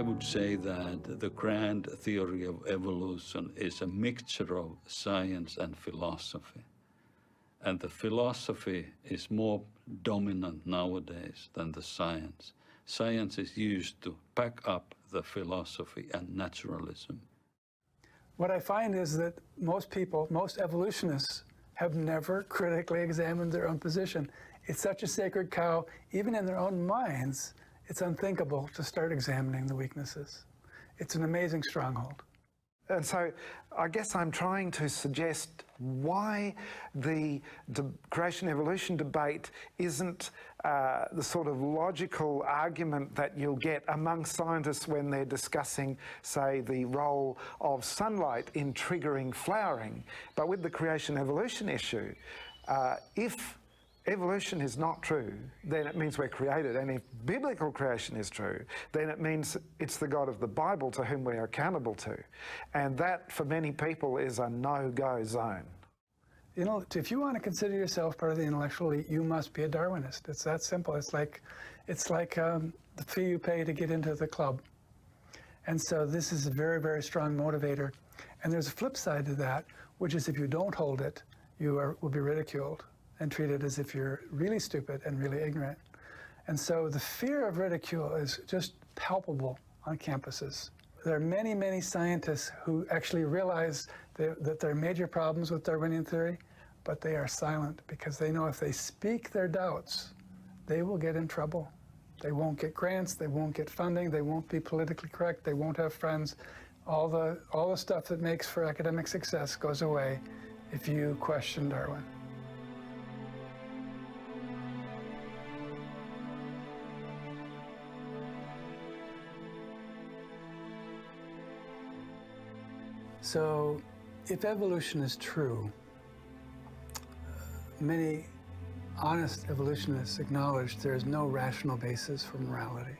would say that the grand theory of evolution is a mixture of science and philosophy. And the philosophy is more dominant nowadays than the science. Science is used to back up the philosophy and naturalism. What I find is that most people, most evolutionists, have never critically examined their own position. It's such a sacred cow, even in their own minds, it's unthinkable to start examining the weaknesses. It's an amazing stronghold. And so I guess I'm trying to suggest why the creation-evolution debate isn't the sort of logical argument that you'll get among scientists when they're discussing, say, the role of sunlight in triggering flowering. But with the creation-evolution issue, if evolution is not true, then it means we're created. And if biblical creation is true, then it means it's the God of the Bible to whom we are accountable to. And that, for many people, is a no-go zone. You know, if you want to consider yourself part of the intellectual elite, you must be a Darwinist. It's that simple. It's like the fee you pay to get into the club. And so this is a very, very strong motivator. And there's a flip side to that, which is if you don't hold it, you will be ridiculed and treated as if you're really stupid and really ignorant. And so the fear of ridicule is just palpable on campuses. There are many, many scientists who actually realize that there are major problems with Darwinian theory, but they are silent because they know if they speak their doubts, they will get in trouble. They won't get grants, they won't get funding, they won't be politically correct, they won't have friends. All the stuff that makes for academic success goes away if you question Darwin. So, if evolution is true, many honest evolutionists acknowledge there is no rational basis for morality.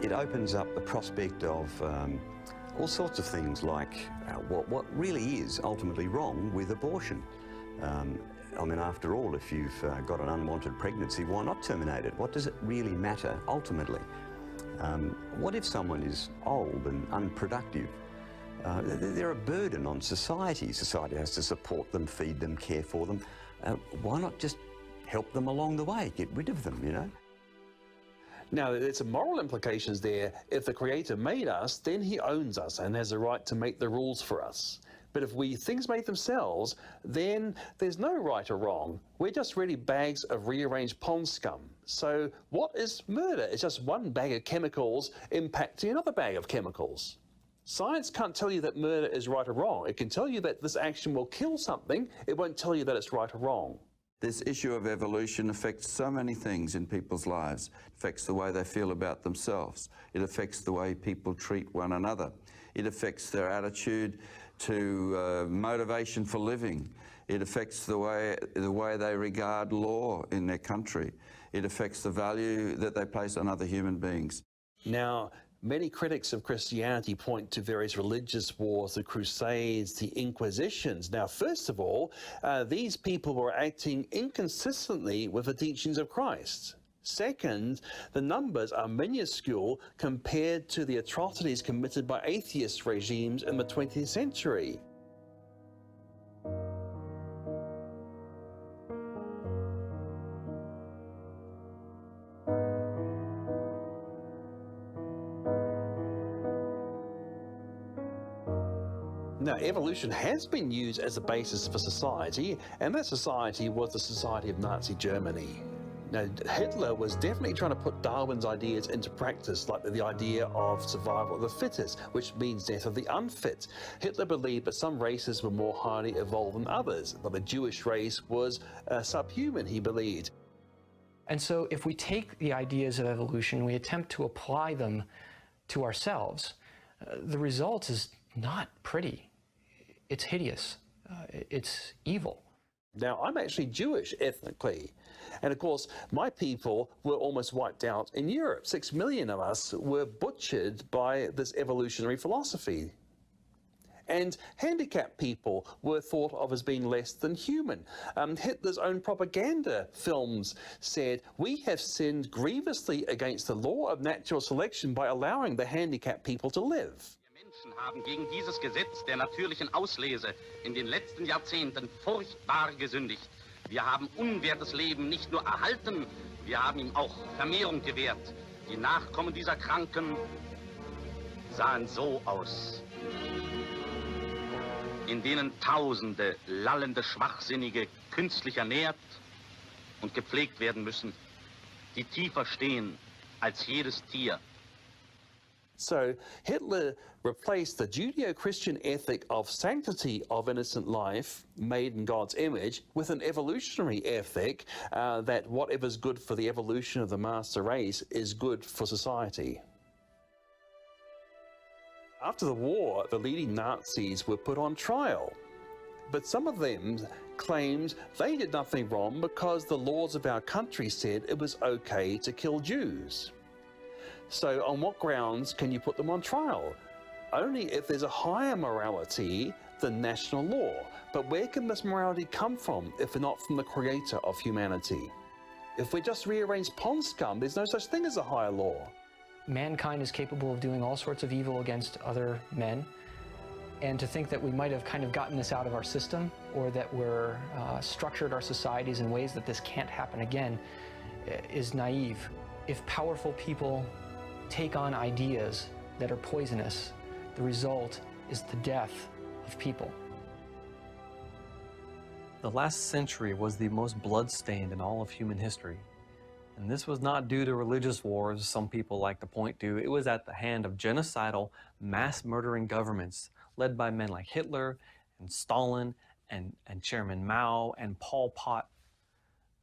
It opens up the prospect of all sorts of things like what really is ultimately wrong with abortion. I mean, after all, if you've got an unwanted pregnancy, why not terminate it? What does it really matter ultimately? What if someone is old and unproductive? They're a burden on society. Society has to support them, feed them, care for them. Why not just help them along the way, get rid of them, you know? Now, there's some moral implications there. If the Creator made us, then He owns us and has a right to make the rules for us. But if things make themselves, then there's no right or wrong. We're just really bags of rearranged pond scum. So what is murder? It's just one bag of chemicals impacting another bag of chemicals. Science can't tell you that murder is right or wrong. It can tell you that this action will kill something. It won't tell you that it's right or wrong. This issue of evolution affects so many things in people's lives. It affects the way they feel about themselves. It affects the way people treat one another. It affects their attitude to motivation for living. It affects the way they regard law in their country. It affects the value that they place on other human beings. Now, many critics of Christianity point to various religious wars, the Crusades, the Inquisitions. Now, first of all, these people were acting inconsistently with the teachings of Christ. Second, the numbers are minuscule compared to the atrocities committed by atheist regimes in the 20th century. Now, evolution has been used as a basis for society, and that society was the society of Nazi Germany. Now, Hitler was definitely trying to put Darwin's ideas into practice, like the idea of survival of the fittest, which means death of the unfit. Hitler believed that some races were more highly evolved than others, but the Jewish race was subhuman, he believed. And so if we take the ideas of evolution, we attempt to apply them to ourselves, the result is not pretty. It's hideous. It's evil. Now, I'm actually Jewish ethnically. And of course, my people were almost wiped out in Europe. 6 million of us were butchered by this evolutionary philosophy. And handicapped people were thought of as being less than human. Hitler's own propaganda films said, "We have sinned grievously against the law of natural selection by allowing the handicapped people to live." Menschen haben gegen dieses Gesetz der natürlichen Auslese in den letzten Jahrzehnten furchtbar gesündigt. Wir haben unwertes Leben nicht nur erhalten, wir haben ihm auch Vermehrung gewährt. Die Nachkommen dieser Kranken sahen so aus, in denen Tausende lallende Schwachsinnige künstlich ernährt und gepflegt werden müssen, die tiefer stehen als jedes Tier. So Hitler replaced the Judeo-Christian ethic of sanctity of innocent life made in God's image with an evolutionary ethic that whatever's good for the evolution of the master race is good for society. After the war, the leading Nazis were put on trial, but some of them claimed they did nothing wrong because the laws of our country said it was okay to kill Jews. So on what grounds can you put them on trial? Only if there's a higher morality than national law. But where can this morality come from if not from the creator of humanity? If we just rearrange pond scum, there's no such thing as a higher law. Mankind is capable of doing all sorts of evil against other men, and to think that we might have kind of gotten this out of our system, or that we're structured our societies in ways that this can't happen again, is naive. If powerful people take on ideas that are poisonous, the result is the death of people. The last century was the most blood-stained in all of human history. And this was not due to religious wars, some people like to point to. It was at the hand of genocidal, mass-murdering governments led by men like Hitler and Stalin and Chairman Mao and Pol Pot.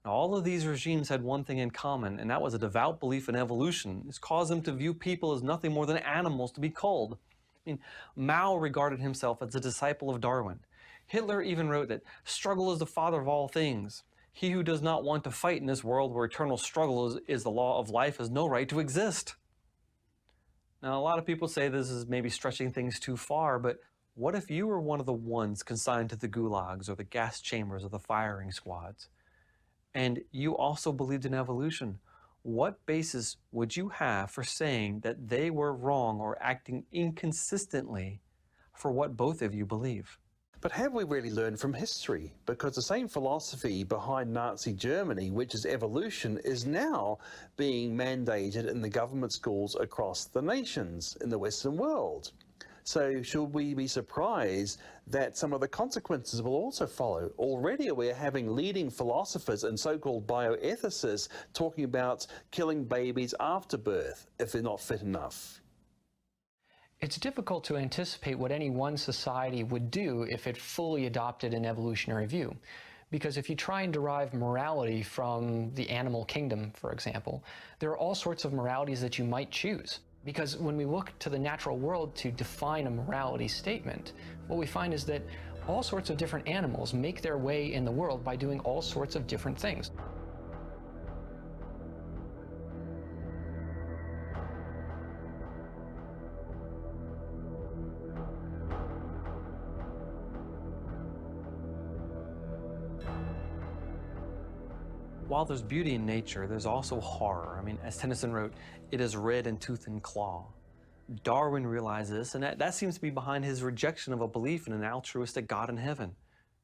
Now, all of these regimes had one thing in common, and that was a devout belief in evolution. This caused them to view people as nothing more than animals to be culled. I mean, Mao regarded himself as a disciple of Darwin. Hitler even wrote that struggle is the father of all things. He who does not want to fight in this world where eternal struggle is the law of life has no right to exist. Now, a lot of people say this is maybe stretching things too far, but what if you were one of the ones consigned to the gulags or the gas chambers or the firing squads? And you also believed in evolution? What basis would you have for saying that they were wrong or acting inconsistently for what both of you believe? But have we really learned from history? Because the same philosophy behind Nazi Germany, which is evolution, is now being mandated in the government schools across the nations in the Western world. So should we be surprised that some of the consequences will also follow? Already we're having leading philosophers and so-called bioethicists talking about killing babies after birth if they're not fit enough. It's difficult to anticipate what any one society would do if it fully adopted an evolutionary view. Because if you try and derive morality from the animal kingdom, for example, there are all sorts of moralities that you might choose. Because when we look to the natural world to define a morality statement, what we find is that all sorts of different animals make their way in the world by doing all sorts of different things. While there's beauty in nature, there's also horror. I mean, as Tennyson wrote, it is red in tooth and claw. Darwin realized this, and that seems to be behind his rejection of a belief in an altruistic God in heaven.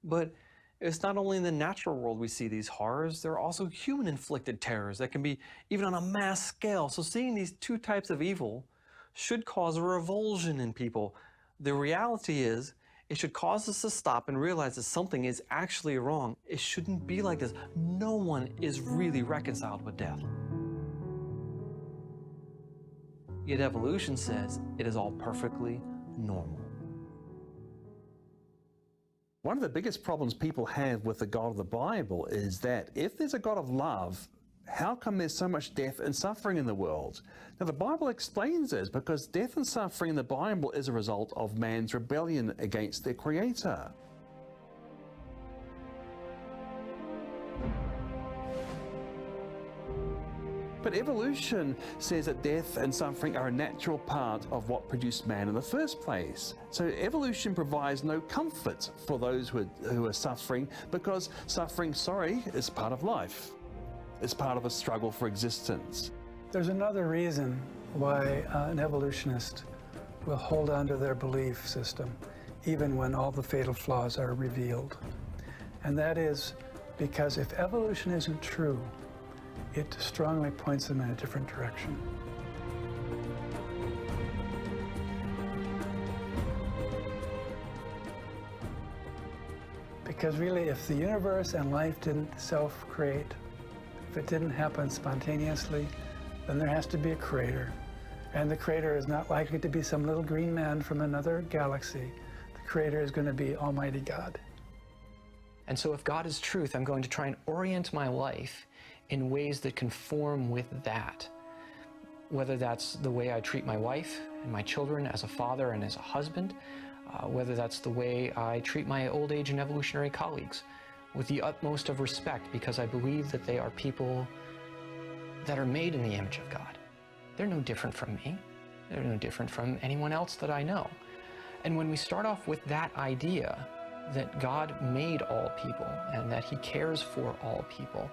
But it's not only in the natural world we see these horrors, there are also human-inflicted terrors that can be even on a mass scale. So seeing these two types of evil should cause a revulsion in people. The reality is, it should cause us to stop and realize that something is actually wrong. It shouldn't be like this. No one is really reconciled with death. Yet evolution says it is all perfectly normal. One of the biggest problems people have with the God of the Bible is that if there's a God of love, how come there's so much death and suffering in the world? Now, the Bible explains this because death and suffering in the Bible is a result of man's rebellion against their Creator. But evolution says that death and suffering are a natural part of what produced man in the first place. So evolution provides no comfort for those who are suffering, because suffering, is part of life. It's part of a struggle for existence. There's another reason why an evolutionist will hold on to their belief system, even when all the fatal flaws are revealed. And that is because if evolution isn't true, it strongly points them in a different direction. Because really, if the universe and life didn't self-create, if it didn't happen spontaneously, then there has to be a creator. And the creator is not likely to be some little green man from another galaxy. The creator is going to be Almighty God. And so if God is truth, I'm going to try and orient my life in ways that conform with that. Whether that's the way I treat my wife and my children as a father and as a husband, whether that's the way I treat my old age and evolutionary colleagues with the utmost of respect, because I believe that they are people that are made in the image of God. They're no different from me. They're no different from anyone else that I know. And when we start off with that idea that God made all people and that He cares for all people,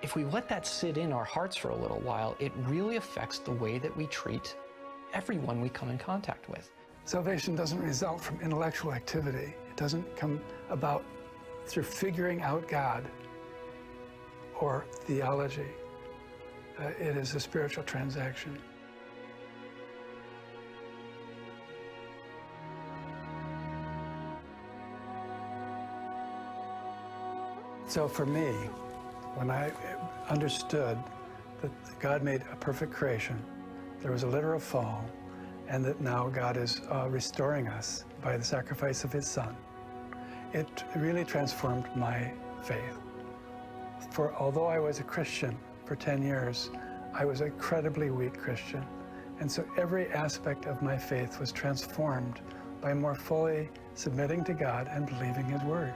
if we let that sit in our hearts for a little while, it really affects the way that we treat everyone we come in contact with. Salvation doesn't result from intellectual activity. It doesn't come about through figuring out God or theology. It is a spiritual transaction. So for me, when I understood that God made a perfect creation, there was a literal fall, and that now God is restoring us by the sacrifice of His Son, it really transformed my faith. For although I was a Christian for 10 years, I was an incredibly weak Christian. And so every aspect of my faith was transformed by more fully submitting to God and believing His Word.